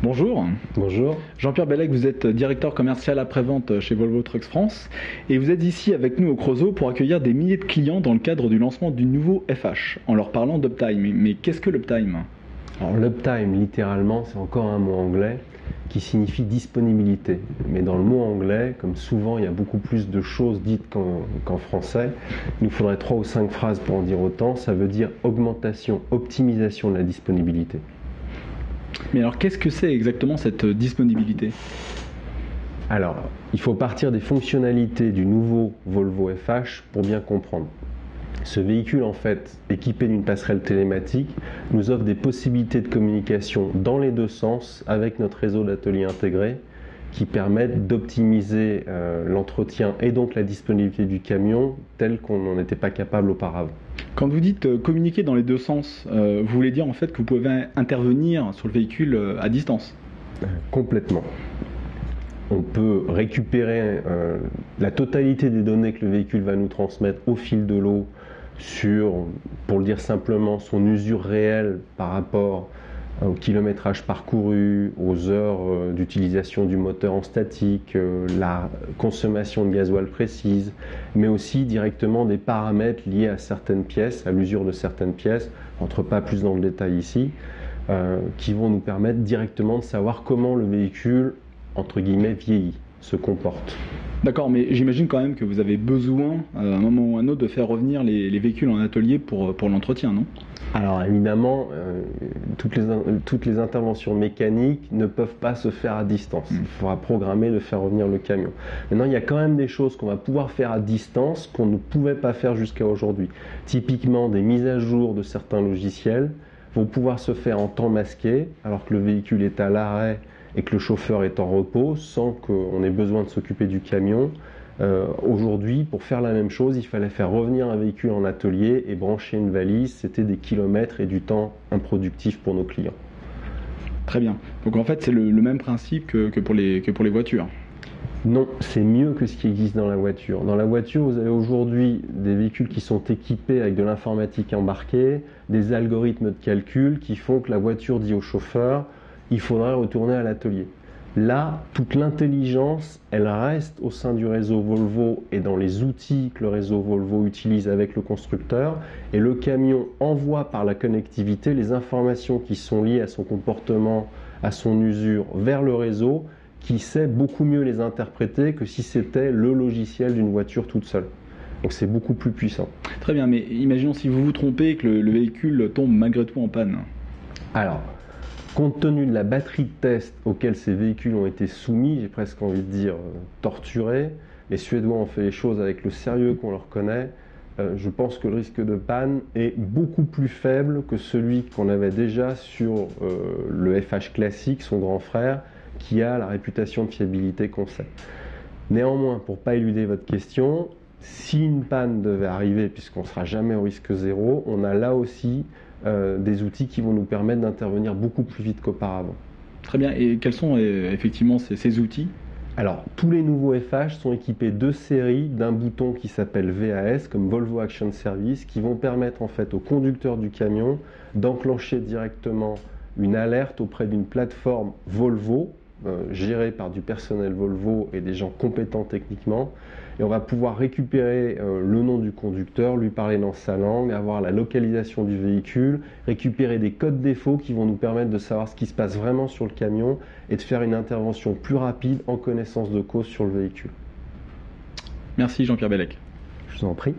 Bonjour, Bonjour. Jean-Pierre Bellec, vous êtes directeur commercial après-vente chez Volvo Trucks France et vous êtes ici avec nous au Creusot pour accueillir des milliers de clients dans le cadre du lancement du nouveau FH en leur parlant d'Uptime. Mais qu'est-ce que l'Uptime? Alors l'uptime, littéralement, c'est encore un mot anglais qui signifie disponibilité. Mais dans le mot anglais, comme souvent il y a beaucoup plus de choses dites qu'en français, il nous faudrait 3 ou 5 phrases pour en dire autant. Ça veut dire augmentation, optimisation de la disponibilité. Mais alors qu'est-ce que c'est exactement cette disponibilité? Alors, il faut partir des fonctionnalités du nouveau Volvo FH pour bien comprendre. Ce véhicule, en fait, équipé d'une passerelle télématique, nous offre des possibilités de communication dans les deux sens avec notre réseau d'ateliers intégrés qui permettent d'optimiser l'entretien et donc la disponibilité du camion tel qu'on n'en était pas capable auparavant. Quand vous dites communiquer dans les deux sens, vous voulez dire en fait que vous pouvez intervenir sur le véhicule à distance? Complètement. On peut récupérer la totalité des données que le véhicule va nous transmettre au fil de l'eau sur, pour le dire simplement, son usure réelle par rapport au kilométrage parcouru, aux heures d'utilisation du moteur en statique, la consommation de gasoil précise, mais aussi directement des paramètres liés à certaines pièces, à l'usure de certaines pièces. On n'entre pas plus dans le détail ici, qui vont nous permettre directement de savoir comment le véhicule, entre guillemets, vieillit, se comporte. D'accord, mais j'imagine quand même que vous avez besoin, à un moment ou à un autre, de faire revenir les véhicules en atelier pour l'entretien, non? Alors évidemment, toutes les interventions mécaniques ne peuvent pas se faire à distance. Il faudra programmer de faire revenir le camion. Maintenant, il y a quand même des choses qu'on va pouvoir faire à distance qu'on ne pouvait pas faire jusqu'à aujourd'hui. Typiquement, des mises à jour de certains logiciels vont pouvoir se faire en temps masqué, alors que le véhicule est à l'arrêt et que le chauffeur est en repos, sans qu'on ait besoin de s'occuper du camion. Aujourd'hui, pour faire la même chose, il fallait faire revenir un véhicule en atelier et brancher une valise. C'était des kilomètres et du temps improductif pour nos clients. Très bien. Donc en fait, c'est le même principe que pour les voitures. Non, c'est mieux que ce qui existe dans la voiture. Dans la voiture, vous avez aujourd'hui des véhicules qui sont équipés avec de l'informatique embarquée, des algorithmes de calcul qui font que la voiture dit au chauffeur « il faudrait retourner à l'atelier ». Là, toute l'intelligence, elle reste au sein du réseau Volvo et dans les outils que le réseau Volvo utilise avec le constructeur. Et le camion envoie par la connectivité les informations qui sont liées à son comportement, à son usure, vers le réseau, qui sait beaucoup mieux les interpréter que si c'était le logiciel d'une voiture toute seule. Donc c'est beaucoup plus puissant. Très bien, mais imaginons si vous vous trompez et que le véhicule tombe malgré tout en panne. Alors, compte tenu de la batterie de test auquel ces véhicules ont été soumis, j'ai presque envie de dire torturés, les Suédois ont fait les choses avec le sérieux qu'on leur connaît, je pense que le risque de panne est beaucoup plus faible que celui qu'on avait déjà sur le FH classique, son grand frère, qui a la réputation de fiabilité qu'on sait. Néanmoins, pour ne pas éluder votre question, si une panne devait arriver, puisqu'on ne sera jamais au risque zéro, on a là aussi des outils qui vont nous permettre d'intervenir beaucoup plus vite qu'auparavant. Très bien, et quels sont effectivement ces outils? Alors, tous les nouveaux FH sont équipés de série d'un bouton qui s'appelle VAS, comme Volvo Action Service, qui vont permettre en fait au conducteur du camion d'enclencher directement une alerte auprès d'une plateforme Volvo, gérée par du personnel Volvo et des gens compétents techniquement. Et on va pouvoir récupérer le nom du conducteur, lui parler dans sa langue, avoir la localisation du véhicule, récupérer des codes défauts qui vont nous permettre de savoir ce qui se passe vraiment sur le camion et de faire une intervention plus rapide en connaissance de cause sur le véhicule. Merci Jean-Pierre Bellec. Je vous en prie.